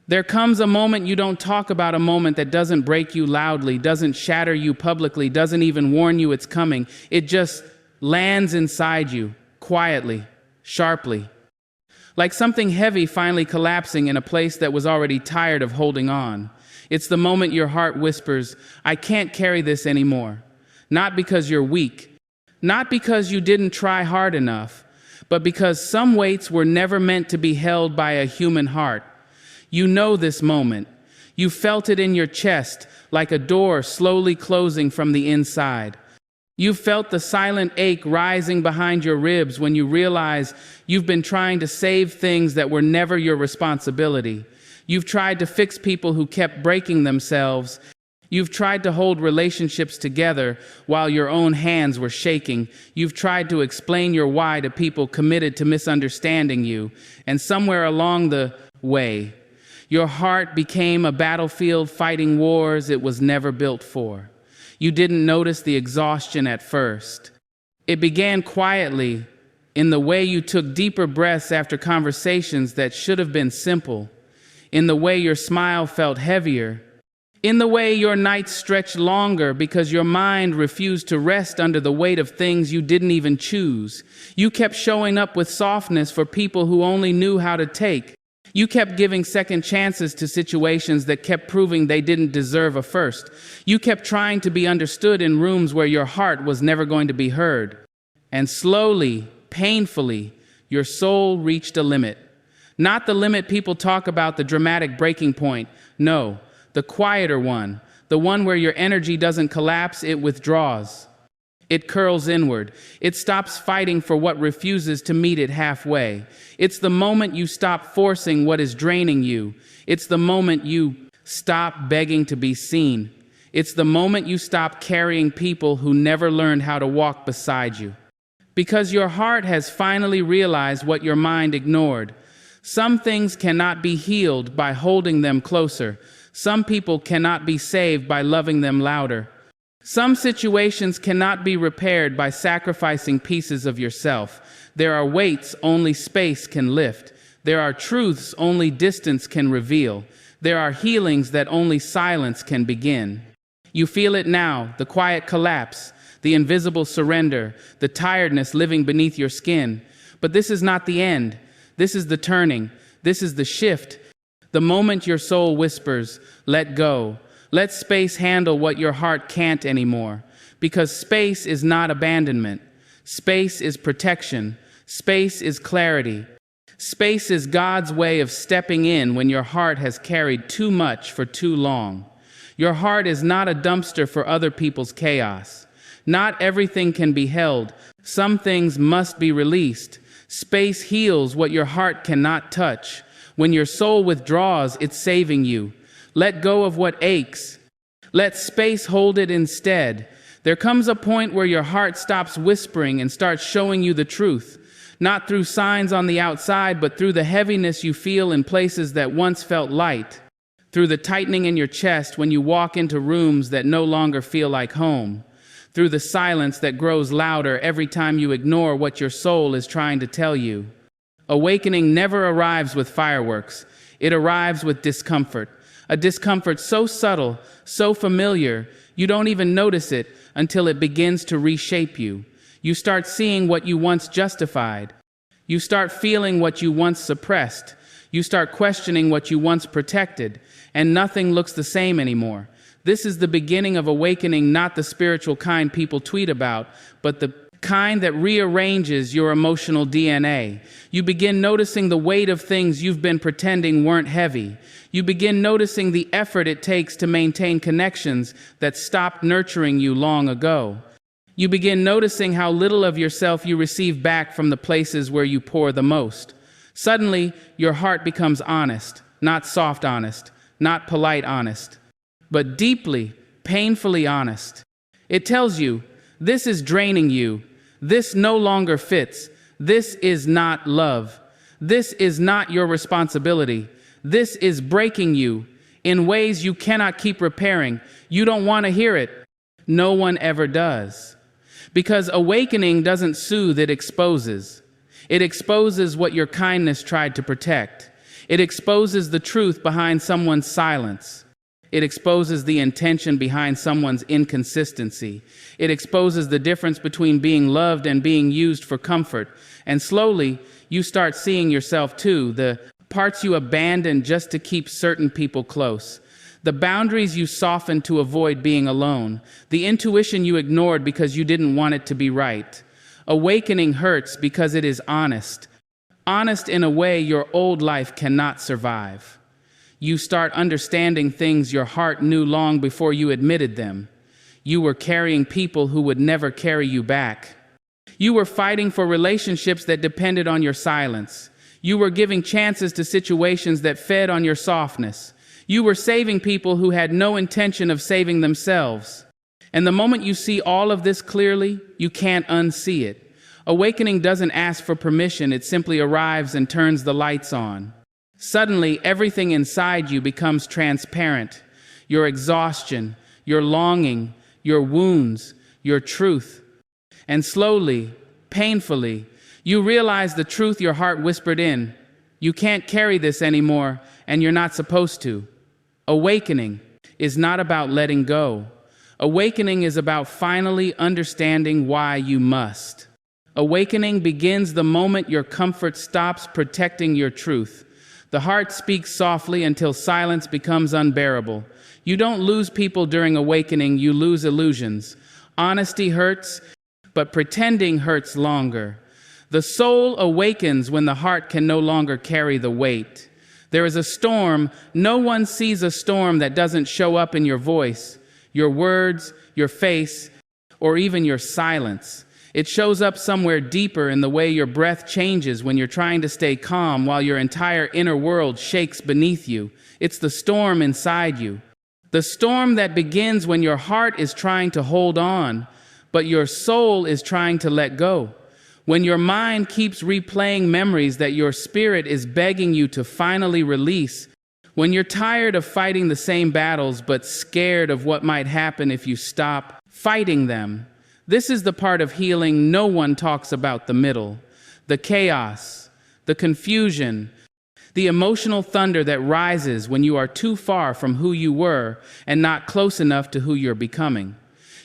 There comes a moment you don't talk about, a moment that doesn't break you loudly, doesn't shatter you publicly, doesn't even warn you it's coming. It just lands inside you, quietly, sharply. Like something heavy finally collapsing in a place that was already tired of holding on. It's the moment your heart whispers, "I can't carry this anymore." Not because you're weak, not because you didn't try hard enough, but because some weights were never meant to be held by a human heart. You know this moment. You felt it in your chest, like a door slowly closing from the inside. You felt the silent ache rising behind your ribs when you realize you've been trying to save things that were never your responsibility. You've tried to fix people who kept breaking themselves. You've tried to hold relationships together while your own hands were shaking. You've tried to explain your why to people committed to misunderstanding you. And somewhere along the way, your heart became a battlefield fighting wars it was never built for. You didn't notice the exhaustion at first. It began quietly, in the way you took deeper breaths after conversations that should have been simple, in the way your smile felt heavier, in the way your nights stretched longer because your mind refused to rest under the weight of things you didn't even choose. You kept showing up with softness for people who only knew how to take. You kept giving second chances to situations that kept proving they didn't deserve a first. You kept trying to be understood in rooms where your heart was never going to be heard. And slowly, painfully, your soul reached a limit. Not the limit people talk about, the dramatic breaking point. No, the quieter one. The one where your energy doesn't collapse, it withdraws. It curls inward. It stops fighting for what refuses to meet it halfway. It's the moment you stop forcing what is draining you. It's the moment you stop begging to be seen. It's the moment you stop carrying people who never learned how to walk beside you. Because your heart has finally realized what your mind ignored. Some things cannot be healed by holding them closer. Some people cannot be saved by loving them louder. Some situations cannot be repaired by sacrificing pieces of yourself. There are weights only space can lift. There are truths only distance can reveal. There are healings that only silence can begin. You feel it now, the quiet collapse, the invisible surrender, the tiredness living beneath your skin. But this is not the end. This is the turning. This is the shift. The moment your soul whispers, "Let go." Let space handle what your heart can't anymore. Because space is not abandonment. Space is protection. Space is clarity. Space is God's way of stepping in when your heart has carried too much for too long. Your heart is not a dumpster for other people's chaos. Not everything can be held. Some things must be released. Space heals what your heart cannot touch. When your soul withdraws, it's saving you. Let go of what aches. Let space hold it instead. There comes a point where your heart stops whispering and starts showing you the truth, not through signs on the outside, but through the heaviness you feel in places that once felt light, through the tightening in your chest when you walk into rooms that no longer feel like home, through the silence that grows louder every time you ignore what your soul is trying to tell you. Awakening never arrives with fireworks. It arrives with discomfort. A discomfort so subtle, so familiar, you don't even notice it until it begins to reshape you. You start seeing what you once justified. You start feeling what you once suppressed. You start questioning what you once protected, and nothing looks the same anymore. This is the beginning of awakening, not the spiritual kind people tweet about, but the kind that rearranges your emotional DNA. You begin noticing the weight of things you've been pretending weren't heavy. You begin noticing the effort it takes to maintain connections that stopped nurturing you long ago. You begin noticing how little of yourself you receive back from the places where you pour the most. Suddenly, your heart becomes honest, not soft honest, not polite honest, but deeply, painfully honest. It tells you, this is draining you. This no longer fits. This is not love. This is not your responsibility. This is breaking you in ways you cannot keep repairing. You don't want to hear it. No one ever does. Because awakening doesn't soothe, it exposes. It exposes what your kindness tried to protect. It exposes the truth behind someone's silence. It exposes the intention behind someone's inconsistency. It exposes the difference between being loved and being used for comfort. And slowly, you start seeing yourself too, the parts you abandoned just to keep certain people close. The boundaries you softened to avoid being alone. The intuition you ignored because you didn't want it to be right. Awakening hurts because it is honest. Honest in a way your old life cannot survive. You start understanding things your heart knew long before you admitted them. You were carrying people who would never carry you back. You were fighting for relationships that depended on your silence. You were giving chances to situations that fed on your softness. You were saving people who had no intention of saving themselves. And the moment you see all of this clearly, you can't unsee it. Awakening doesn't ask for permission, it simply arrives and turns the lights on. Suddenly, everything inside you becomes transparent. Your exhaustion, your longing, your wounds, your truth. And slowly, painfully, you realize the truth your heart whispered in. You can't carry this anymore, and you're not supposed to. Awakening is not about letting go. Awakening is about finally understanding why you must. Awakening begins the moment your comfort stops protecting your truth. The heart speaks softly until silence becomes unbearable. You don't lose people during awakening, you lose illusions. Honesty hurts, but pretending hurts longer. The soul awakens when the heart can no longer carry the weight. There is a storm. No one sees a storm that doesn't show up in your voice, your words, your face, or even your silence. It shows up somewhere deeper in the way your breath changes when you're trying to stay calm while your entire inner world shakes beneath you. It's the storm inside you. The storm that begins when your heart is trying to hold on, but your soul is trying to let go. When your mind keeps replaying memories that your spirit is begging you to finally release. When you're tired of fighting the same battles but scared of what might happen if you stop fighting them. This is the part of healing no one talks about: the middle, the chaos, the confusion, the emotional thunder that rises when you are too far from who you were and not close enough to who you're becoming.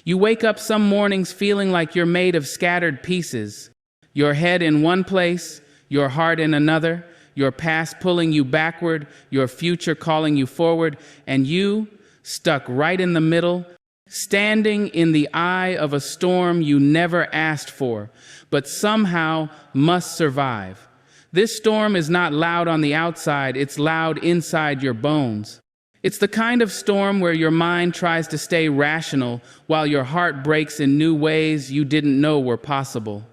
You wake up some mornings feeling like you're made of scattered pieces, your head in one place, your heart in another, your past pulling you backward, your future calling you forward, and you, stuck right in the middle, standing in the eye of a storm you never asked for, but somehow must survive. This storm is not loud on the outside, it's loud inside your bones. It's the kind of storm where your mind tries to stay rational while your heart breaks in new ways you didn't know were possible.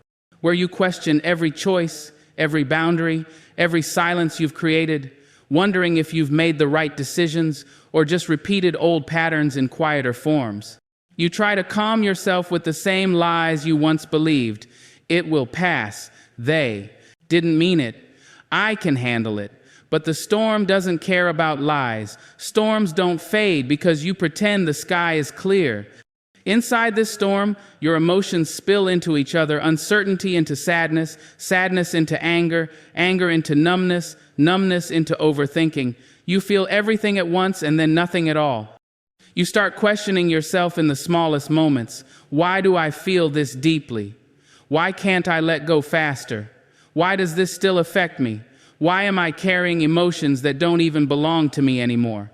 Where you question every choice, every boundary, every silence you've created, wondering if you've made the right decisions or just repeated old patterns in quieter forms. You try to calm yourself with the same lies you once believed. It will pass. They didn't mean it. I can handle it. But the storm doesn't care about lies. Storms don't fade because you pretend the sky is clear. Inside this storm, your emotions spill into each other: uncertainty into sadness, sadness into anger, anger into numbness, numbness into overthinking. You feel everything at once and then nothing at all. You start questioning yourself in the smallest moments. Why do I feel this deeply? Why can't I let go faster? Why does this still affect me? Why am I carrying emotions that don't even belong to me anymore?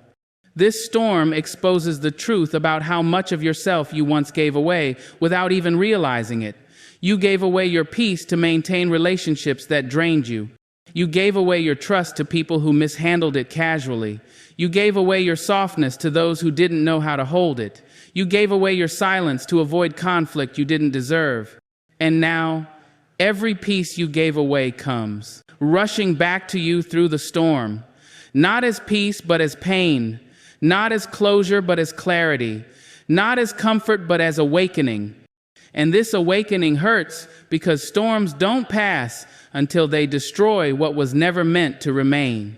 This storm exposes the truth about how much of yourself you once gave away without even realizing it. You gave away your peace to maintain relationships that drained you. You gave away your trust to people who mishandled it casually. You gave away your softness to those who didn't know how to hold it. You gave away your silence to avoid conflict you didn't deserve. And now, every piece you gave away comes rushing back to you through the storm. Not as peace, but as pain. Not as closure, but as clarity. Not as comfort, but as awakening. And this awakening hurts because storms don't pass until they destroy what was never meant to remain.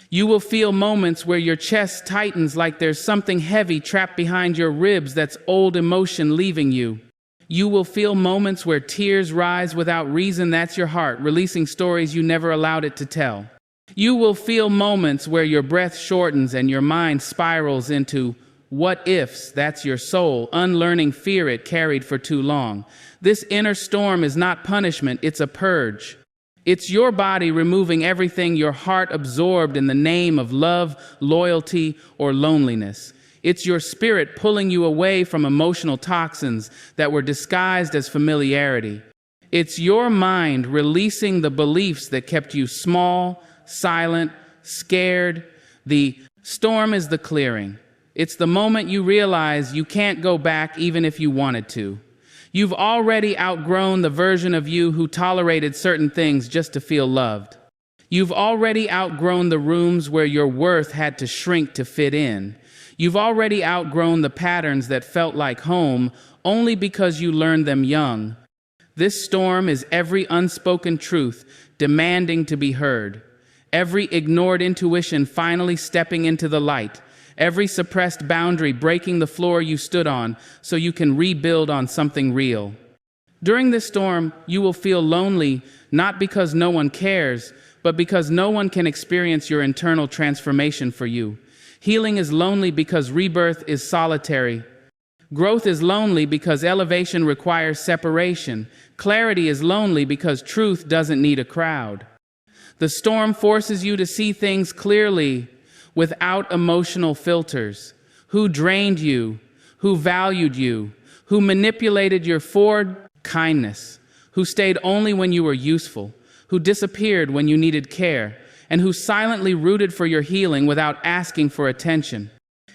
You will feel moments where your chest tightens like there's something heavy trapped behind your ribs that's old emotion leaving you. You will feel moments where tears rise without reason. That's your heart, releasing stories you never allowed it to tell. You will feel moments where your breath shortens and your mind spirals into what ifs. That's your soul, unlearning fear it carried for too long. This inner storm is not punishment, it's a purge. It's your body removing everything your heart absorbed in the name of love, loyalty, or loneliness. It's your spirit pulling you away from emotional toxins that were disguised as familiarity. It's your mind releasing the beliefs that kept you small, silent, scared. The storm is the clearing. It's the moment you realize you can't go back even if you wanted to. You've already outgrown the version of you who tolerated certain things just to feel loved. You've already outgrown the rooms where your worth had to shrink to fit in. You've already outgrown the patterns that felt like home only because you learned them young. This storm is every unspoken truth demanding to be heard. Every ignored intuition finally stepping into the light. Every suppressed boundary breaking the floor you stood on so you can rebuild on something real. During this storm, you will feel lonely, not because no one cares, but because no one can experience your internal transformation for you. Healing is lonely because rebirth is solitary. Growth is lonely because elevation requires separation. Clarity is lonely because truth doesn't need a crowd. The storm forces you to see things clearly, without emotional filters. Who drained you? Who valued you? Who manipulated your forward kindness? Who stayed only when you were useful? Who disappeared when you needed care? And who silently rooted for your healing without asking for attention?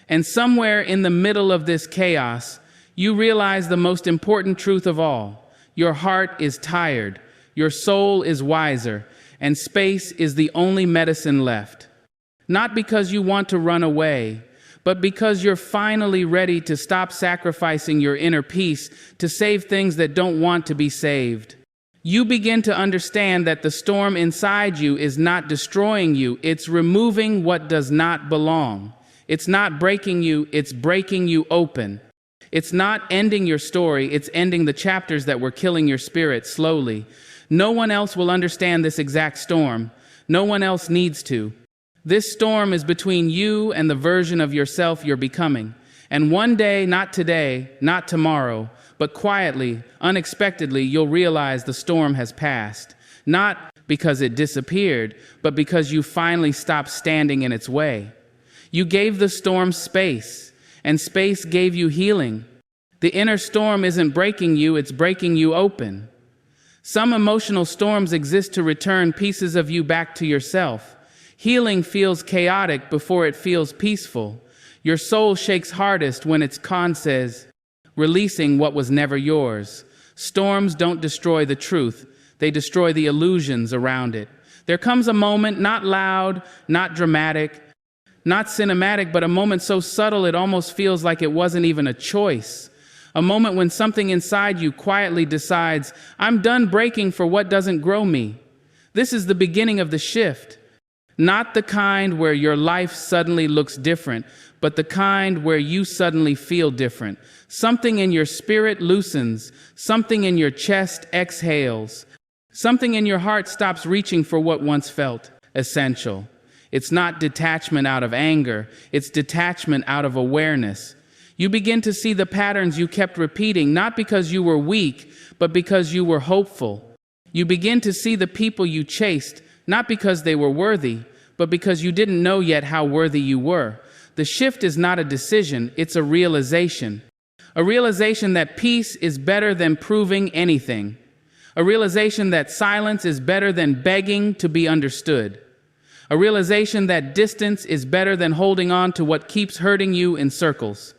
And somewhere in the middle of this chaos, you realize the most important truth of all. Your heart is tired, your soul is wiser, and space is the only medicine left. Not because you want to run away, but because you're finally ready to stop sacrificing your inner peace to save things that don't want to be saved. You begin to understand that the storm inside you is not destroying you, it's removing what does not belong. It's not breaking you, it's breaking you open. It's not ending your story, it's ending the chapters that were killing your spirit slowly. No one else will understand this exact storm. No one else needs to. This storm is between you and the version of yourself you're becoming. And one day, not today, not tomorrow, but quietly, unexpectedly, you'll realize the storm has passed. Not because it disappeared, but because you finally stopped standing in its way. You gave the storm space, and space gave you healing. The inner storm isn't breaking you, it's breaking you open. Some emotional storms exist to return pieces of you back to yourself. Healing feels chaotic before it feels peaceful. Your soul shakes hardest when its con says, releasing what was never yours. Storms don't destroy the truth, they destroy the illusions around it. There comes a moment, not loud, not dramatic, not cinematic, but a moment so subtle it almost feels like it wasn't even a choice. A moment when something inside you quietly decides, I'm done breaking for what doesn't grow me. This is the beginning of the shift. Not the kind where your life suddenly looks different, but the kind where you suddenly feel different. Something in your spirit loosens, something in your chest exhales, something in your heart stops reaching for what once felt essential. It's not detachment out of anger, it's detachment out of awareness. You begin to see the patterns you kept repeating, not because you were weak, but because you were hopeful. You begin to see the people you chased, not because they were worthy, but because you didn't know yet how worthy you were. The shift is not a decision, it's a realization. A realization that peace is better than proving anything. A realization that silence is better than begging to be understood. A realization that distance is better than holding on to what keeps hurting you in circles.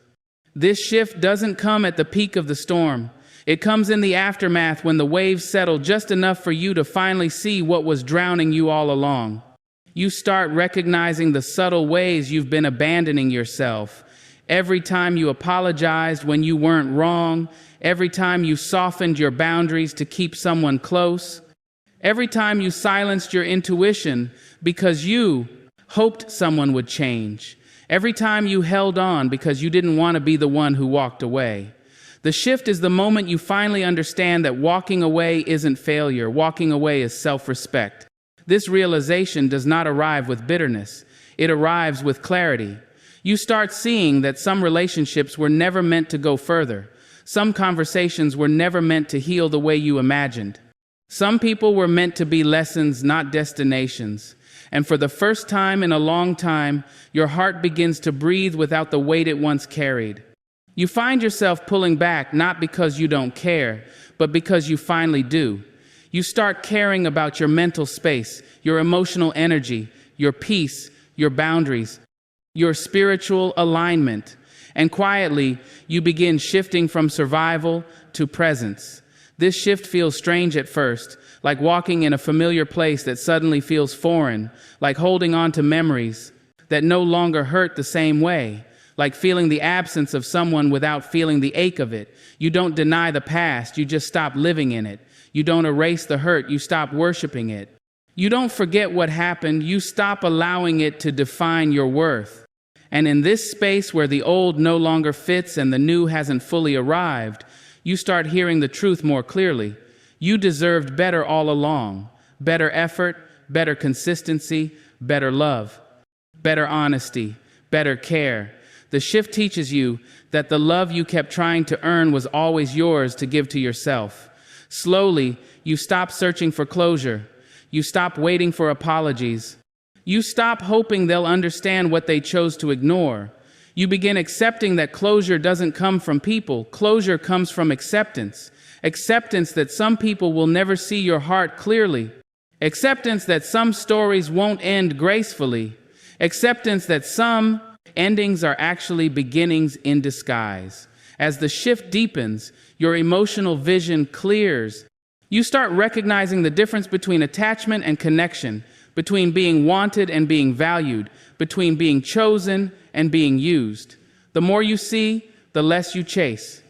This shift doesn't come at the peak of the storm. It comes in the aftermath when the waves settle just enough for you to finally see what was drowning you all along. You start recognizing the subtle ways you've been abandoning yourself. Every time you apologized when you weren't wrong, every time you softened your boundaries to keep someone close, every time you silenced your intuition because you hoped someone would change, every time you held on because you didn't want to be the one who walked away. The shift is the moment you finally understand that walking away isn't failure. Walking away is self-respect. This realization does not arrive with bitterness. It arrives with clarity. You start seeing that some relationships were never meant to go further. Some conversations were never meant to heal the way you imagined. Some people were meant to be lessons, not destinations. And for the first time in a long time, your heart begins to breathe without the weight it once carried. You find yourself pulling back not because you don't care, but because you finally do. You start caring about your mental space, your emotional energy, your peace, your boundaries, your spiritual alignment. And quietly, you begin shifting from survival to presence. This shift feels strange at first, like walking in a familiar place that suddenly feels foreign, like holding on to memories that no longer hurt the same way, like feeling the absence of someone without feeling the ache of it. You don't deny the past, you just stop living in it. You don't erase the hurt, you stop worshiping it. You don't forget what happened, you stop allowing it to define your worth. And in this space where the old no longer fits and the new hasn't fully arrived, you start hearing the truth more clearly. You deserved better all along. Better effort, better consistency, better love, better honesty, better care. The shift teaches you that the love you kept trying to earn was always yours to give to yourself. Slowly, you stop searching for closure. You stop waiting for apologies. You stop hoping they'll understand what they chose to ignore. You begin accepting that closure doesn't come from people. Closure comes from acceptance. Acceptance that some people will never see your heart clearly. Acceptance that some stories won't end gracefully. Acceptance that some endings are actually beginnings in disguise. As the shift deepens, your emotional vision clears. You start recognizing the difference between attachment and connection, between being wanted and being valued, between being chosen and being used. The more you see, the less you chase.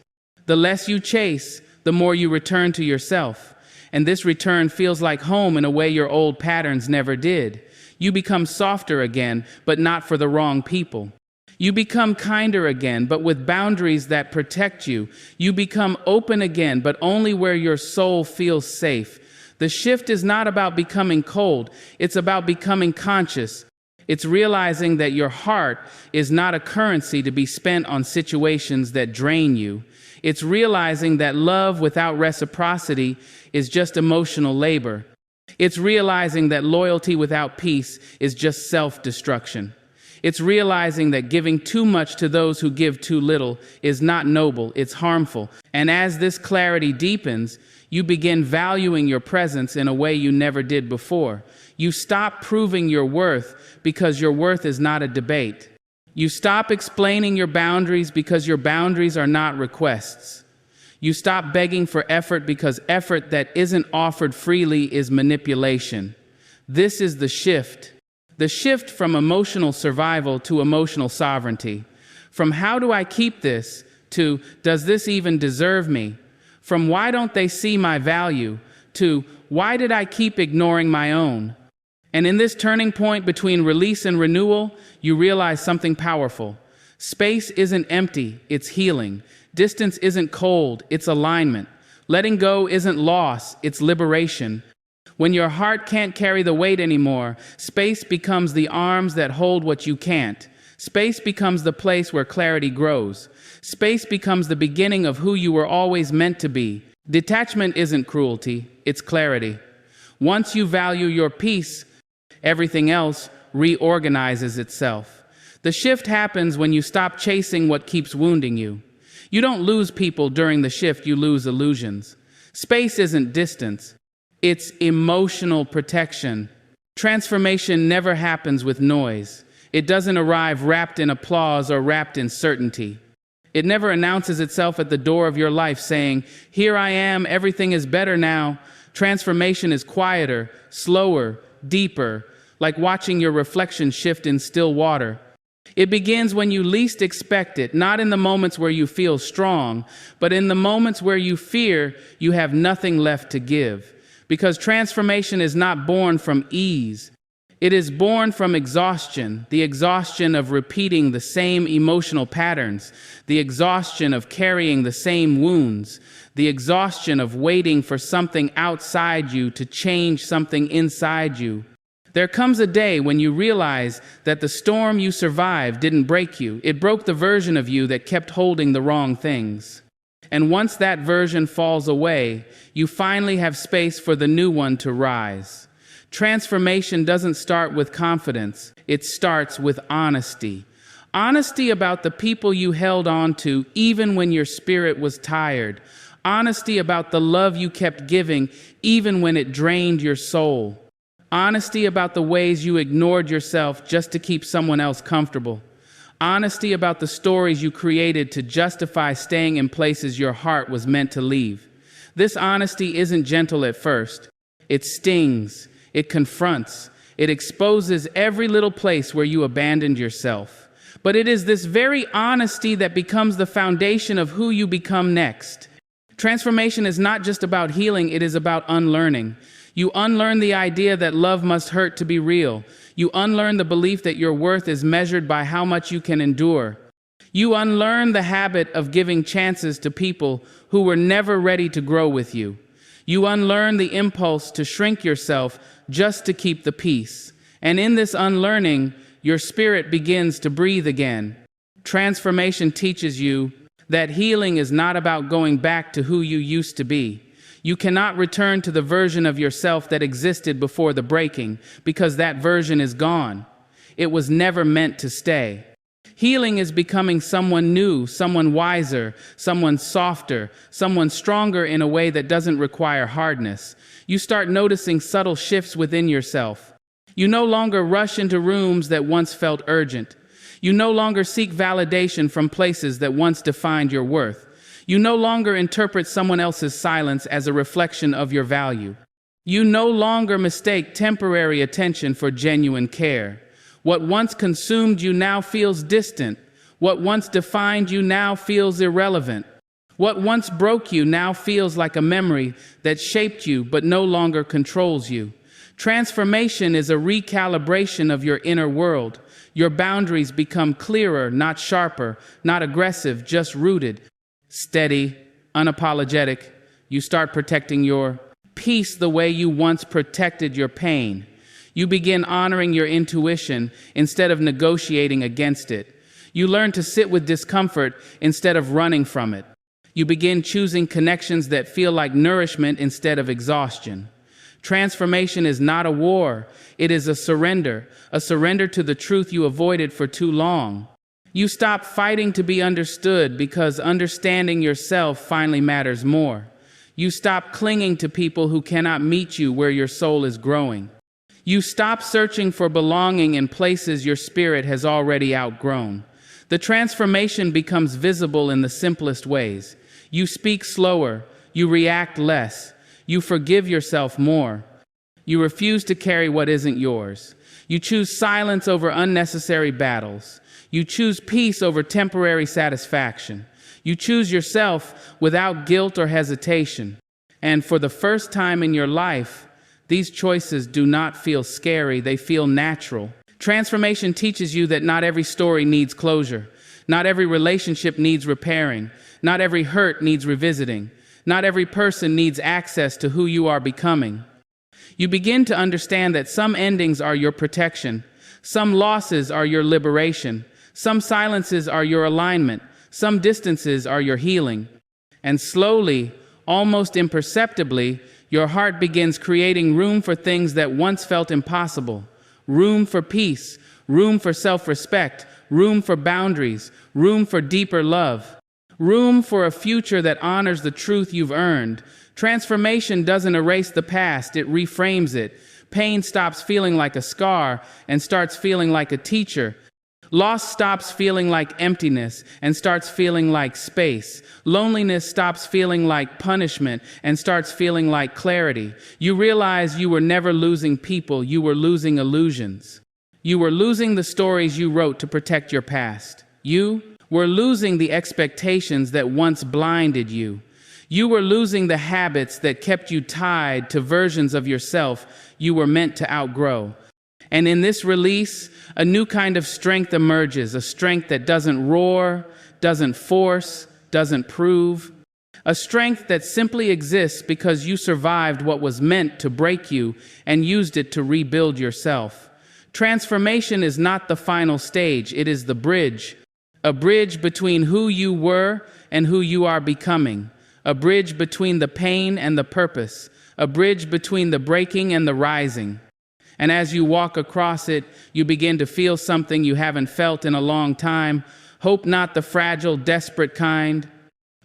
The less you chase, the more you return to yourself. And this return feels like home in a way your old patterns never did. You become softer again, but not for the wrong people. You become kinder again, but with boundaries that protect you. You become open again, but only where your soul feels safe. The shift is not about becoming cold. It's about becoming conscious. It's realizing that your heart is not a currency to be spent on situations that drain you. It's realizing that love without reciprocity is just emotional labor. It's realizing that loyalty without peace is just self-destruction. It's realizing that giving too much to those who give too little is not noble, it's harmful. And as this clarity deepens, you begin valuing your presence in a way you never did before. You stop proving your worth because your worth is not a debate. You stop explaining your boundaries because your boundaries are not requests. You stop begging for effort because effort that isn't offered freely is manipulation. This is the shift. The shift from emotional survival to emotional sovereignty. From how do I keep this to does this even deserve me? From why don't they see my value to why did I keep ignoring my own? And in this turning point between release and renewal, you realize something powerful. Space isn't empty, it's healing. Distance isn't cold, it's alignment. Letting go isn't loss, it's liberation. When your heart can't carry the weight anymore, space becomes the arms that hold what you can't. Space becomes the place where clarity grows. Space becomes the beginning of who you were always meant to be. Detachment isn't cruelty, it's clarity. Once you value your peace, everything else reorganizes itself. The shift happens when you stop chasing what keeps wounding you. You don't lose people during the shift, you lose illusions. Space isn't distance. It's emotional protection. Transformation never happens with noise. It doesn't arrive wrapped in applause or wrapped in certainty. It never announces itself at the door of your life saying, "Here I am, everything is better now." Transformation is quieter, slower, deeper, like watching your reflection shift in still water. It begins when you least expect it, not in the moments where you feel strong, but in the moments where you fear you have nothing left to give. Because transformation is not born from ease. It is born from exhaustion, the exhaustion of repeating the same emotional patterns, the exhaustion of carrying the same wounds, the exhaustion of waiting for something outside you to change something inside you. There comes a day when you realize that the storm you survived didn't break you. It broke the version of you that kept holding the wrong things. And once that version falls away, you finally have space for the new one to rise. Transformation doesn't start with confidence. It starts with honesty. Honesty about the people you held on to even when your spirit was tired. Honesty about the love you kept giving even when it drained your soul. Honesty about the ways you ignored yourself just to keep someone else comfortable. Honesty about the stories you created to justify staying in places your heart was meant to leave. This honesty isn't gentle at first. It stings. It confronts. It exposes every little place where you abandoned yourself. But it is this very honesty that becomes the foundation of who you become next. Transformation is not just about healing, it is about unlearning. You unlearn the idea that love must hurt to be real. You unlearn the belief that your worth is measured by how much you can endure. You unlearn the habit of giving chances to people who were never ready to grow with you. You unlearn the impulse to shrink yourself just to keep the peace. And in this unlearning, your spirit begins to breathe again. Transformation teaches you that healing is not about going back to who you used to be. You cannot return to the version of yourself that existed before the breaking, because that version is gone. It was never meant to stay. Healing is becoming someone new, someone wiser, someone softer, someone stronger in a way that doesn't require hardness. You start noticing subtle shifts within yourself. You no longer rush into rooms that once felt urgent. You no longer seek validation from places that once defined your worth. You no longer interpret someone else's silence as a reflection of your value. You no longer mistake temporary attention for genuine care. What once consumed you now feels distant. What once defined you now feels irrelevant. What once broke you now feels like a memory that shaped you but no longer controls you. Transformation is a recalibration of your inner world. Your boundaries become clearer, not sharper, not aggressive, just rooted. Steady, unapologetic. You start protecting your peace the way you once protected your pain. You begin honoring your intuition instead of negotiating against it. You learn to sit with discomfort instead of running from it. You begin choosing connections that feel like nourishment instead of exhaustion. Transformation is not a war. It is a surrender to the truth you avoided for too long. You stop fighting to be understood because understanding yourself finally matters more. You stop clinging to people who cannot meet you where your soul is growing. You stop searching for belonging in places your spirit has already outgrown. The transformation becomes visible in the simplest ways. You speak slower. You react less. You forgive yourself more. You refuse to carry what isn't yours. You choose silence over unnecessary battles. You choose peace over temporary satisfaction. You choose yourself without guilt or hesitation. And for the first time in your life, these choices do not feel scary, they feel natural. Transformation teaches you that not every story needs closure. Not every relationship needs repairing. Not every hurt needs revisiting. Not every person needs access to who you are becoming. You begin to understand that some endings are your protection. Some losses are your liberation. Some silences are your alignment. Some distances are your healing. And slowly, almost imperceptibly, your heart begins creating room for things that once felt impossible. Room for peace, room for self-respect, room for boundaries, room for deeper love, room for a future that honors the truth you've earned. Transformation doesn't erase the past, it reframes it. Pain stops feeling like a scar and starts feeling like a teacher. Loss stops feeling like emptiness and starts feeling like space. Loneliness stops feeling like punishment and starts feeling like clarity. You realize you were never losing people, you were losing illusions. You were losing the stories you wrote to protect your past. You were losing the expectations that once blinded you. You were losing the habits that kept you tied to versions of yourself you were meant to outgrow. And in this release, a new kind of strength emerges, a strength that doesn't roar, doesn't force, doesn't prove. A strength that simply exists because you survived what was meant to break you and used it to rebuild yourself. Transformation is not the final stage, it is the bridge. A bridge between who you were and who you are becoming. A bridge between the pain and the purpose. A bridge between the breaking and the rising. And as you walk across it, you begin to feel something you haven't felt in a long time. Hope not the fragile, desperate kind,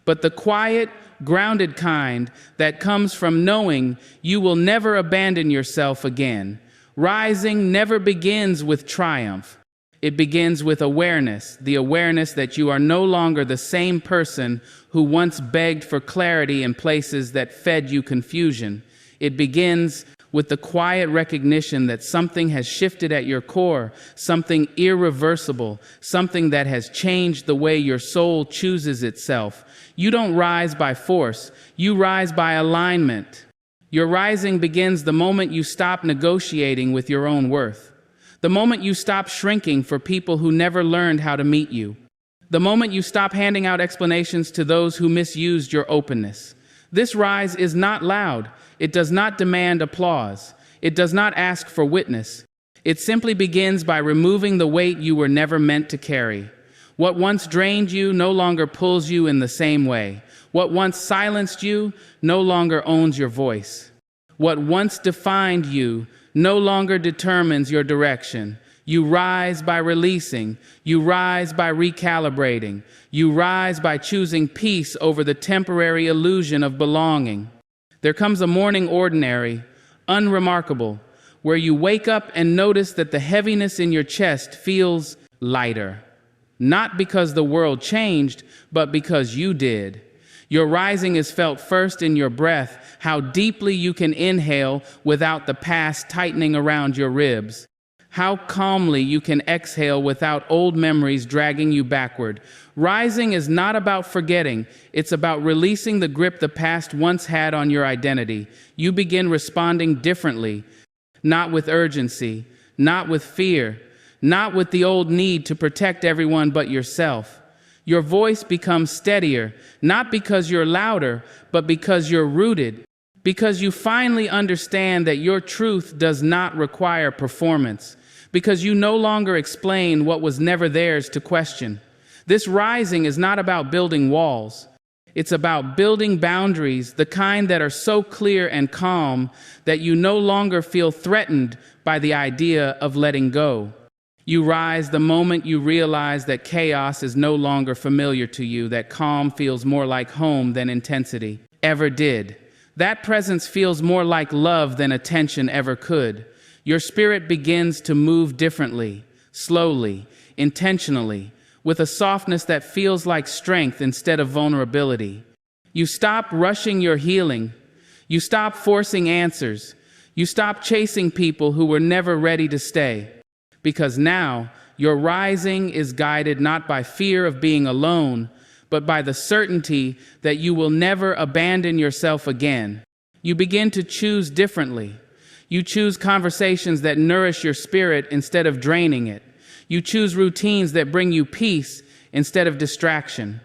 but the quiet, grounded kind that comes from knowing you will never abandon yourself again. Rising never begins with triumph. It begins with awareness, the awareness that you are no longer the same person who once begged for clarity in places that fed you confusion. It begins with the quiet recognition that something has shifted at your core, something irreversible, something that has changed the way your soul chooses itself. You don't rise by force, you rise by alignment. Your rising begins the moment you stop negotiating with your own worth. The moment you stop shrinking for people who never learned how to meet you. The moment you stop handing out explanations to those who misused your openness. This rise is not loud. It does not demand applause. It does not ask for witness. It simply begins by removing the weight you were never meant to carry. What once drained you no longer pulls you in the same way. What once silenced you no longer owns your voice. What once defined you no longer determines your direction. You rise by releasing. You rise by recalibrating. You rise by choosing peace over the temporary illusion of belonging. There comes a morning ordinary, unremarkable, where you wake up and notice that the heaviness in your chest feels lighter. Not because the world changed, but because you did. Your rising is felt first in your breath, how deeply you can inhale without the past tightening around your ribs. How calmly you can exhale without old memories dragging you backward. Rising is not about forgetting, it's about releasing the grip the past once had on your identity. You begin responding differently, not with urgency, not with fear, not with the old need to protect everyone but yourself. Your voice becomes steadier, not because you're louder, but because you're rooted, because you finally understand that your truth does not require performance, because you no longer explain what was never theirs to question. This rising is not about building walls. It's about building boundaries, the kind that are so clear and calm that you no longer feel threatened by the idea of letting go. You rise the moment you realize that chaos is no longer familiar to you, that calm feels more like home than intensity ever did. That presence feels more like love than attention ever could. Your spirit begins to move differently, slowly, intentionally, with a softness that feels like strength instead of vulnerability. You stop rushing your healing. You stop forcing answers. You stop chasing people who were never ready to stay. Because now, your rising is guided not by fear of being alone, but by the certainty that you will never abandon yourself again. You begin to choose differently. You choose conversations that nourish your spirit instead of draining it. You choose routines that bring you peace instead of distraction.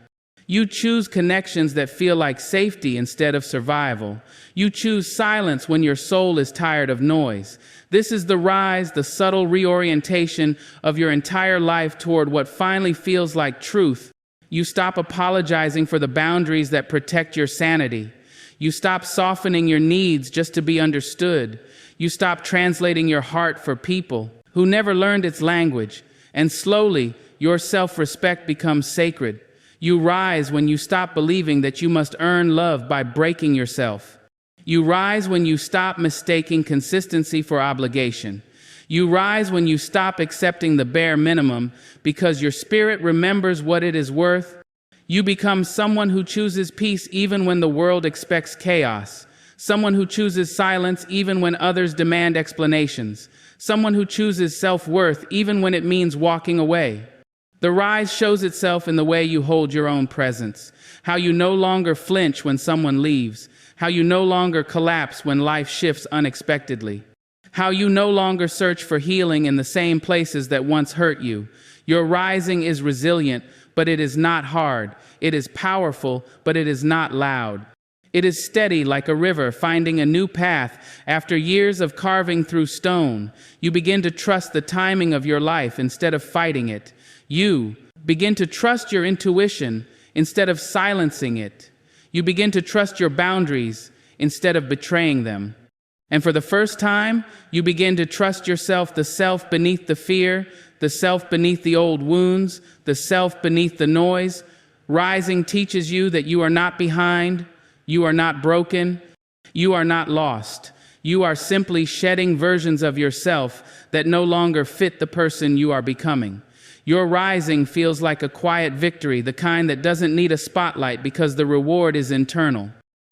You choose connections that feel like safety instead of survival. You choose silence when your soul is tired of noise. This is the rise, the subtle reorientation of your entire life toward what finally feels like truth. You stop apologizing for the boundaries that protect your sanity. You stop softening your needs just to be understood. You stop translating your heart for people who never learned its language. And slowly, your self-respect becomes sacred. You rise when you stop believing that you must earn love by breaking yourself. You rise when you stop mistaking consistency for obligation. You rise when you stop accepting the bare minimum because your spirit remembers what it is worth. You become someone who chooses peace even when the world expects chaos. Someone who chooses silence even when others demand explanations. Someone who chooses self-worth even when it means walking away. The rise shows itself in the way you hold your own presence, how you no longer flinch when someone leaves, how you no longer collapse when life shifts unexpectedly, how you no longer search for healing in the same places that once hurt you. Your rising is resilient, but it is not hard. It is powerful, but it is not loud. It is steady like a river finding a new path after years of carving through stone. You begin to trust the timing of your life instead of fighting it. You begin to trust your intuition instead of silencing it. You begin to trust your boundaries instead of betraying them. And for the first time, you begin to trust yourself, the self beneath the fear, the self beneath the old wounds, the self beneath the noise. Rising teaches you that you are not behind, you are not broken, you are not lost. You are simply shedding versions of yourself that no longer fit the person you are becoming. Your rising feels like a quiet victory, the kind that doesn't need a spotlight because the reward is internal.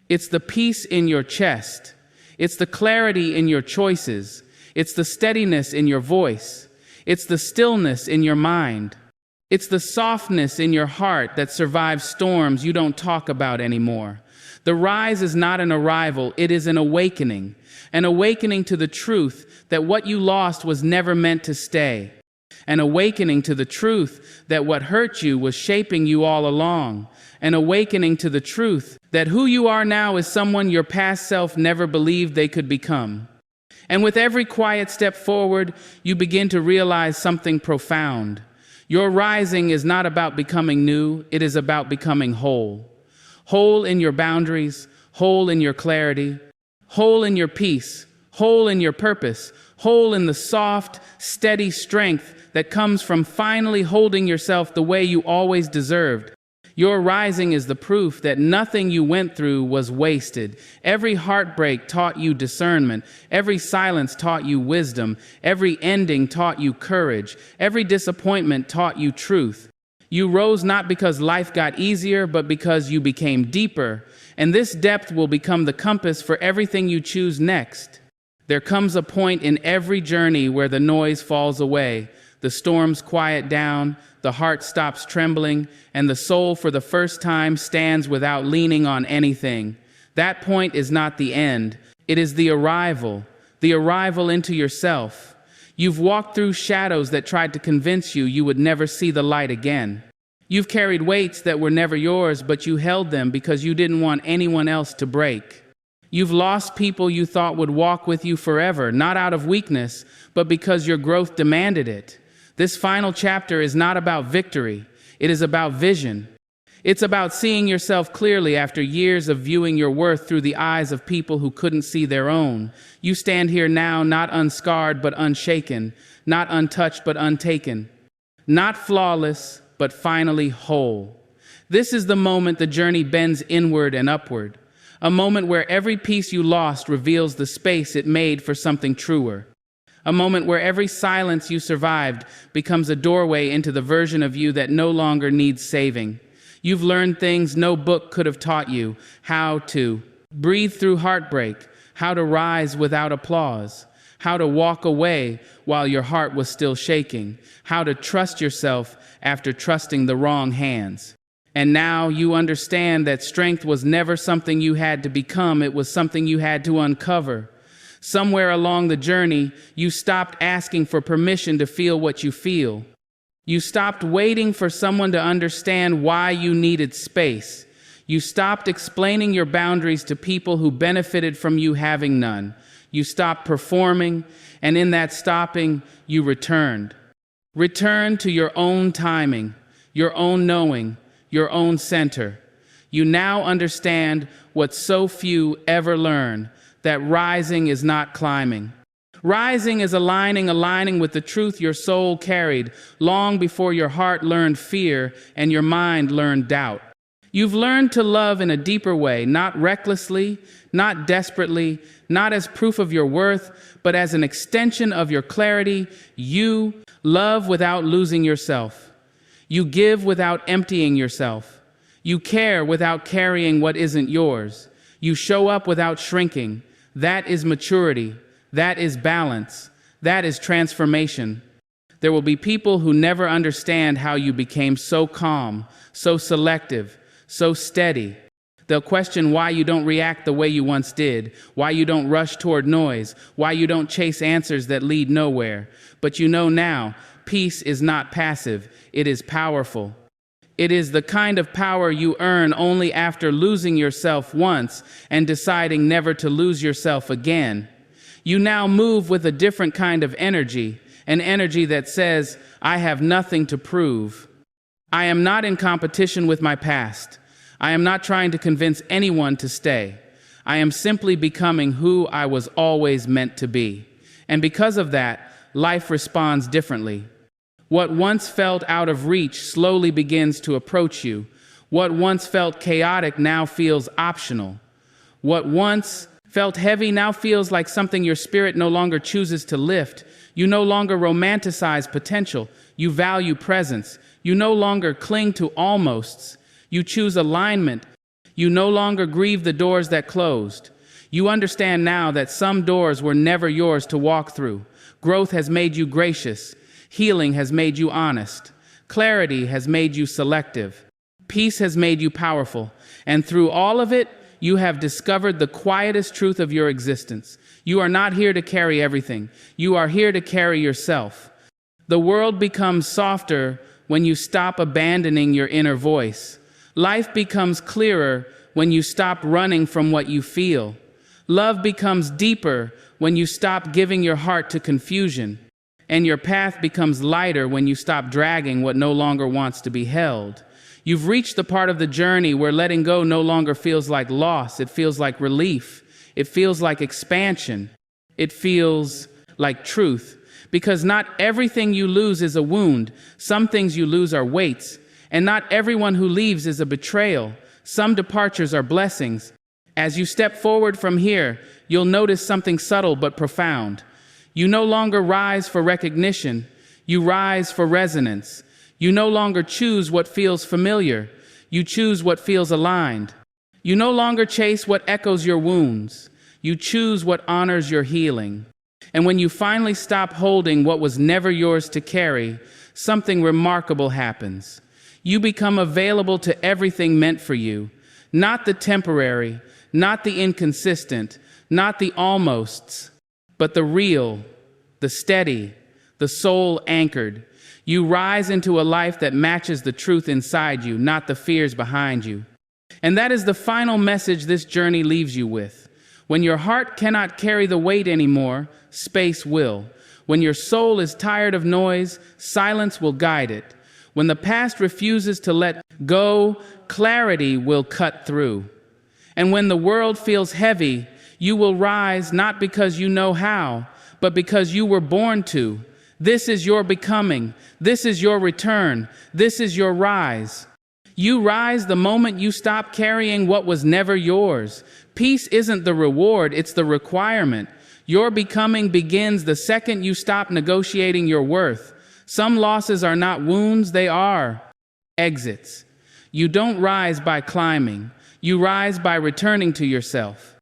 It's the peace in your chest. It's the clarity in your choices. It's the steadiness in your voice. It's the stillness in your mind. It's the softness in your heart that survives storms you don't talk about anymore. The rise is not an arrival, it is an awakening to the truth that what you lost was never meant to stay. An awakening to the truth that what hurt you was shaping you all along. An awakening to the truth that who you are now is someone your past self never believed they could become. And with every quiet step forward, you begin to realize something profound. Your rising is not about becoming new, it is about becoming whole. Whole in your boundaries, whole in your clarity, whole in your peace, whole in your purpose, whole in the soft, steady strength that comes from finally holding yourself the way you always deserved. Your rising is the proof that nothing you went through was wasted. Every heartbreak taught you discernment. Every silence taught you wisdom. Every ending taught you courage. Every disappointment taught you truth. You rose not because life got easier, but because you became deeper. And this depth will become the compass for everything you choose next. There comes a point in every journey where the noise falls away. The storms quiet down, the heart stops trembling, and the soul for the first time stands without leaning on anything. That point is not the end. It is the arrival into yourself. You've walked through shadows that tried to convince you you would never see the light again. You've carried weights that were never yours, but you held them because you didn't want anyone else to break. You've lost people you thought would walk with you forever, not out of weakness, but because your growth demanded it. This final chapter is not about victory. It is about vision. It's about seeing yourself clearly after years of viewing your worth through the eyes of people who couldn't see their own. You stand here now not unscarred but unshaken, not untouched but untaken, not flawless but finally whole. This is the moment the journey bends inward and upward, a moment where every piece you lost reveals the space it made for something truer. A moment where every silence you survived becomes a doorway into the version of you that no longer needs saving. You've learned things no book could have taught you: how to breathe through heartbreak, how to rise without applause, how to walk away while your heart was still shaking, how to trust yourself after trusting the wrong hands. And now you understand that strength was never something you had to become, it was something you had to uncover. Somewhere along the journey, you stopped asking for permission to feel what you feel. You stopped waiting for someone to understand why you needed space. You stopped explaining your boundaries to people who benefited from you having none. You stopped performing, and in that stopping, you returned. Returned to your own timing, your own knowing, your own center. You now understand what so few ever learn: that rising is not climbing. Rising is aligning with the truth your soul carried long before your heart learned fear and your mind learned doubt. You've learned to love in a deeper way, not recklessly, not desperately, not as proof of your worth, but as an extension of your clarity. You love without losing yourself. You give without emptying yourself. You care without carrying what isn't yours. You show up without shrinking. That is maturity. That is balance. That is transformation. There will be people who never understand how you became so calm, so selective, so steady. They'll question why you don't react the way you once did, why you don't rush toward noise, why you don't chase answers that lead nowhere. But you know now, Peace is not passive, it is powerful. It is the kind of power you earn only after losing yourself once and deciding never to lose yourself again. You now move with a different kind of energy, an energy that says, I have nothing to prove. I am not in competition with my past. I am not trying to convince anyone to stay. I am simply becoming who I was always meant to be. And because of that, life responds differently. What once felt out of reach slowly begins to approach you. What once felt chaotic now feels optional. What once felt heavy now feels like something your spirit no longer chooses to lift. You no longer romanticize potential. You value presence. You no longer cling to almosts. You choose alignment. You no longer grieve the doors that closed. You understand now that some doors were never yours to walk through. Growth has made you gracious. Healing has made you honest. Clarity has made you selective. Peace has made you powerful. And through all of it, you have discovered the quietest truth of your existence. You are not here to carry everything. You are here to carry yourself. The world becomes softer when you stop abandoning your inner voice. Life becomes clearer when you stop running from what you feel. Love becomes deeper when you stop giving your heart to confusion. And your path becomes lighter when you stop dragging what no longer wants to be held. You've reached the part of the journey where letting go no longer feels like loss. It feels like relief. It feels like expansion. It feels like truth. Because not everything you lose is a wound. Some things you lose are weights. And not everyone who leaves is a betrayal. Some departures are blessings. As you step forward from here, you'll notice something subtle but profound. You no longer rise for recognition. You rise for resonance. You no longer choose what feels familiar. You choose what feels aligned. You no longer chase what echoes your wounds. You choose what honors your healing. And when you finally stop holding what was never yours to carry, something remarkable happens. You become available to everything meant for you. Not the temporary, not the inconsistent, not the almosts, but the real, the steady, the soul anchored. You rise into a life that matches the truth inside you, not the fears behind you. And that is the final message this journey leaves you with. When your heart cannot carry the weight anymore, space will. When your soul is tired of noise, silence will guide it. When the past refuses to let go, clarity will cut through. And when the world feels heavy, you will rise not because you know how, but because you were born to. This is your becoming. This is your return. This is your rise. You rise the moment you stop carrying what was never yours. Peace isn't the reward, it's the requirement. Your becoming begins the second you stop negotiating your worth. Some losses are not wounds, they are exits. You don't rise by climbing. You rise by returning to yourself.